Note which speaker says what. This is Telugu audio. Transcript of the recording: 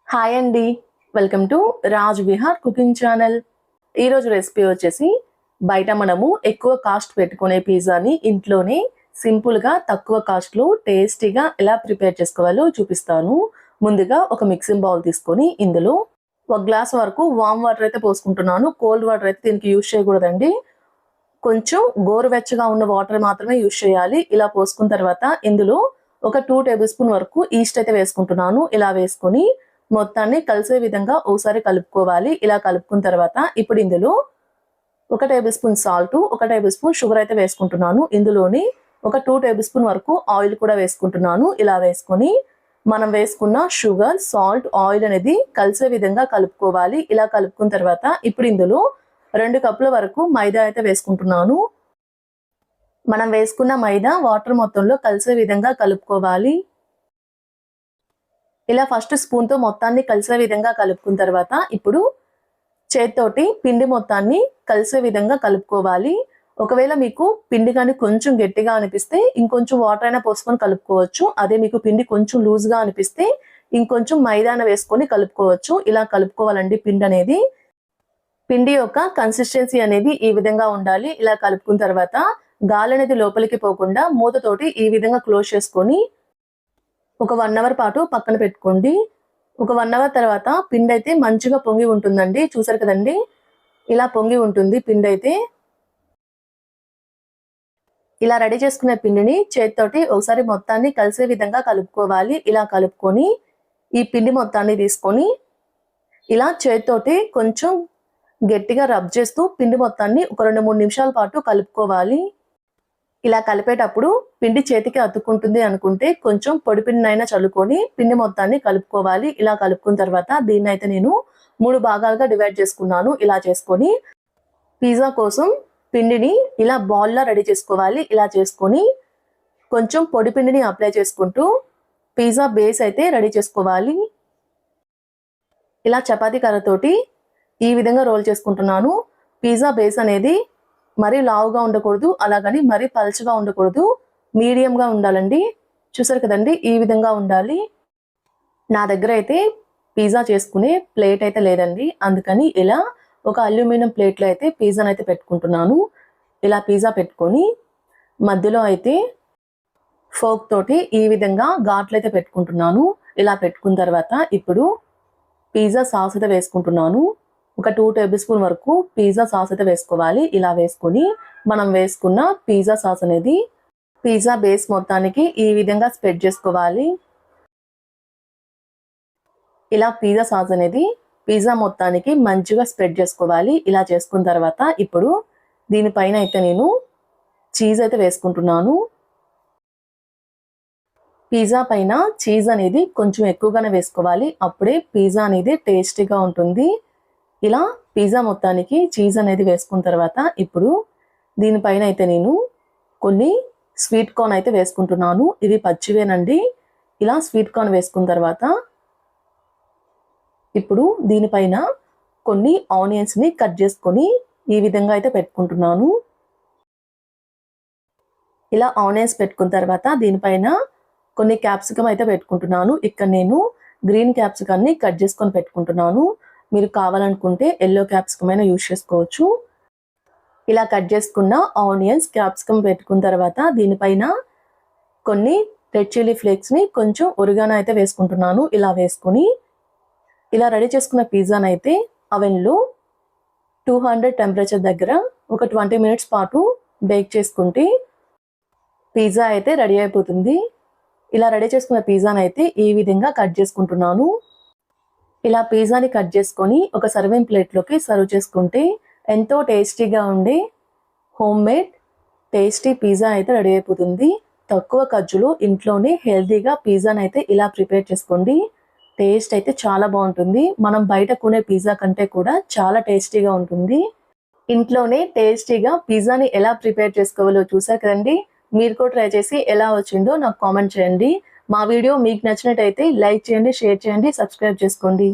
Speaker 1: హాయ్ అండి, welcome to Raj Vihar cooking channel. ఈరోజు రెసిపీ వచ్చేసి బయట మనము ఎక్కువ కాస్ట్ పెట్టుకునే పిజ్జాని ఇంట్లోనే సింపుల్గా తక్కువ కాస్ట్లో టేస్టీగా ఎలా ప్రిపేర్ చేసుకోవాలో చూపిస్తాను. ముందుగా ఒక మిక్సింగ్ బౌల్ తీసుకొని ఇందులో 1 గ్లాస్ వరకు వామ్ వాటర్ అయితే పోసుకుంటున్నాను. కోల్డ్ వాటర్ అయితే దీనికి యూజ్ చేయకూడదండి. కొంచెం గోరువెచ్చగా ఉన్న వాటర్ మాత్రమే యూజ్ చేయాలి. ఇలా పోసుకున్న తర్వాత ఇందులో ఒక 2 టేబుల్ స్పూన్ వరకు ఈస్ట్ అయితే వేసుకుంటున్నాను. ఇలా వేసుకొని మొత్తాన్ని కలిసే విధంగా ఒకసారి కలుపుకోవాలి. ఇలా కలుపుకున్న తర్వాత ఇప్పుడు ఇందులో 1 table spoon salt, 1 table spoon sugar అయితే వేసుకుంటున్నాను. ఇందులోని ఒక 2 టేబుల్ స్పూన్ వరకు ఆయిల్ కూడా వేసుకుంటున్నాను. ఇలా వేసుకొని మనం వేసుకున్న షుగర్, సాల్ట్, ఆయిల్ అనేది కలిసే విధంగా కలుపుకోవాలి. ఇలా కలుపుకున్న తర్వాత ఇప్పుడు ఇందులో 2 కప్పుల వరకు మైదా అయితే వేసుకుంటున్నాను. మనం వేసుకున్న మైదా వాటర్ మొత్తంలో కలిసే విధంగా కలుపుకోవాలి. ఇలా ఫస్ట్ స్పూన్తో మొత్తాన్ని కలిసే విధంగా కలుపుకున్న తర్వాత ఇప్పుడు చేత్తోటి పిండి మొత్తాన్ని కలిసే విధంగా కలుపుకోవాలి. ఒకవేళ మీకు పిండి కానీ కొంచెం గట్టిగా అనిపిస్తే ఇంకొంచెం వాటర్ అయినా పోసుకొని కలుపుకోవచ్చు. అదే మీకు పిండి కొంచెం లూజ్గా అనిపిస్తే ఇంకొంచెం మైదాన వేసుకొని కలుపుకోవచ్చు. ఇలా కలుపుకోవాలండి. పిండి అనేది పిండి యొక్క కన్సిస్టెన్సీ అనేది ఈ విధంగా ఉండాలి. ఇలా కలుపుకున్న తర్వాత గాలి అనేది లోపలికి పోకుండా మూతతోటి ఈ విధంగా క్లోజ్ చేసుకొని ఒక 1 అవర్ పాటు పక్కన పెట్టుకోండి. ఒక 1 అవర్ తర్వాత పిండి అయితే మంచిగా పొంగి ఉంటుందండి. చూసారు కదండి, ఇలా పొంగి ఉంటుంది పిండి అయితే. ఇలా రెడీ చేసుకున్న పిండిని చేతితోటి ఒకసారి మొత్తాన్ని కలిసే విధంగా కలుపుకోవాలి. ఇలా కలుపుకొని ఈ పిండి మొత్తాన్ని తీసుకొని ఇలా చేతితోటి కొంచెం గట్టిగా రబ్ చేస్తూ పిండి మొత్తాన్ని ఒక 2-3 నిమిషాల పాటు కలుపుకోవాలి. ఇలా కలిపేటప్పుడు పిండి చేతికి అతుక్కుంటుంది అనుకుంటే కొంచెం పొడి పిండినైనా చల్లుకొని పిండి మొత్తాన్ని కలుపుకోవాలి. ఇలా కలుపుకున్న తర్వాత దీన్ని అయితే నేను 3 భాగాలుగా డివైడ్ చేసుకున్నాను. ఇలా చేసుకొని పిజ్జా కోసం పిండిని ఇలా బాల్లా రెడీ చేసుకోవాలి. ఇలా చేసుకొని కొంచెం పొడి పిండిని అప్లై చేసుకుంటూ పిజ్జా బేస్ అయితే రెడీ చేసుకోవాలి. ఇలా చపాతీ కర్రతోటి ఈ విధంగా రోల్ చేసుకుంటున్నాను. పిజ్జా బేస్ అనేది మరీ లావుగా ఉండకూడదు, అలాగని మరీ పల్చగా ఉండకూడదు, మీడియంగా ఉండాలండి. చూసారు కదండి, ఈ విధంగా ఉండాలి. నా దగ్గర అయితే పిజ్జా చేసుకునే ప్లేట్ అయితే లేదండి, అందుకని ఇలా ఒక అల్యూమినియం ప్లేట్లో అయితే పిజ్జాని అయితే పెట్టుకుంటున్నాను. ఇలా పిజ్జా పెట్టుకొని మధ్యలో అయితే ఫోర్క్ తోటి ఈ విధంగా ఘాట్లు అయితే పెట్టుకుంటున్నాను. ఇలా పెట్టుకున్న తర్వాత ఇప్పుడు పిజ్జా సాస్ అయితే వేసుకుంటున్నాను. ఒక 2 టేబుల్ స్పూన్ వరకు పిజ్జా సాస్ అయితే వేసుకోవాలి. ఇలా వేసుకొని మనం వేసుకున్న పిజ్జా సాస్ అనేది పిజ్జా బేస్ మొత్తానికి ఈ విధంగా స్ప్రెడ్ చేసుకోవాలి. ఇలా పిజ్జా సాస్ అనేది పిజ్జా మొత్తానికి మంచిగా స్ప్రెడ్ చేసుకోవాలి. ఇలా చేసుకున్న తర్వాత ఇప్పుడు దీనిపైన అయితే నేను చీజ్ అయితే వేసుకుంటున్నాను. పిజ్జా పైన చీజ్ అనేది కొంచెం ఎక్కువగానే వేసుకోవాలి. అప్పుడే పిజ్జా అనేది టేస్టీగా ఉంటుంది. ఇలా పిజ్జా మొత్తానికి చీజ్ అనేది వేసుకున్న తర్వాత ఇప్పుడు దీనిపైన అయితే నేను కొన్ని స్వీట్ కార్న్ అయితే వేసుకుంటున్నాను. ఇవి పచ్చివేనండి. ఇలా స్వీట్ కార్న్ వేసుకున్న తర్వాత ఇప్పుడు దీనిపైన కొన్ని ఆనియన్స్ని కట్ చేసుకొని ఈ విధంగా అయితే పెట్టుకుంటున్నాను. ఇలా ఆనియన్స్ పెట్టుకున్న తర్వాత దీనిపైన కొన్ని క్యాప్సికమ్ అయితే పెట్టుకుంటున్నాను. ఇక్కడ నేను గ్రీన్ క్యాప్సికమ్ని కట్ చేసుకొని పెట్టుకుంటున్నాను. మీరు కావాలనుకుంటే ఎల్లో క్యాప్సికమ్ అయినా యూజ్ చేసుకోవచ్చు. ఇలా కట్ చేసుకున్న ఆనియన్స్, క్యాప్సికమ్ పెట్టుకున్న తర్వాత దీనిపైన కొన్ని రెడ్ చిల్లీ ఫ్లేక్స్ని కొంచెం ఒరిగానో అయితే వేసుకుంటున్నాను. ఇలా వేసుకొని ఇలా రెడీ చేసుకున్న పిజ్జాని అయితే అవెన్లో 200 టెంపరేచర్ దగ్గర ఒక 20 మినిట్స్ పాటు బేక్ చేసుకుంటే పిజ్జా అయితే రెడీ అయిపోతుంది. ఇలా రెడీ చేసుకున్న పిజ్జాని అయితే ఈ విధంగా కట్ చేసుకుంటున్నాను. ఇలా పిజ్జాని కట్ చేసుకొని ఒక సర్వింగ్ ప్లేట్లోకి సర్వ్ చేసుకుంటే ఎంతో టేస్టీగా ఉండే హోమ్ మేడ్ టేస్టీ పిజ్జా అయితే రెడీ అయిపోతుంది. తక్కువ ఖర్చులో ఇంట్లోనే హెల్తీగా పిజ్జాని అయితే ఇలా ప్రిపేర్ చేసుకోండి. టేస్ట్ అయితే చాలా బాగుంటుంది. మనం బయట కొనే పిజ్జా కంటే కూడా చాలా టేస్టీగా ఉంటుంది. ఇంట్లోనే టేస్టీగా పిజ్జాని ఎలా ప్రిపేర్ చేసుకోవాలో చూసారు కదండి. మీరు కూడా ట్రై చేసి ఎలా వచ్చిందో నాకు కామెంట్ చేయండి. మా వీడియో మీకు నచ్చినట్టయితే లైక్ చేయండి, షేర్ చేయండి, సబ్స్క్రైబ్ చేసుకోండి.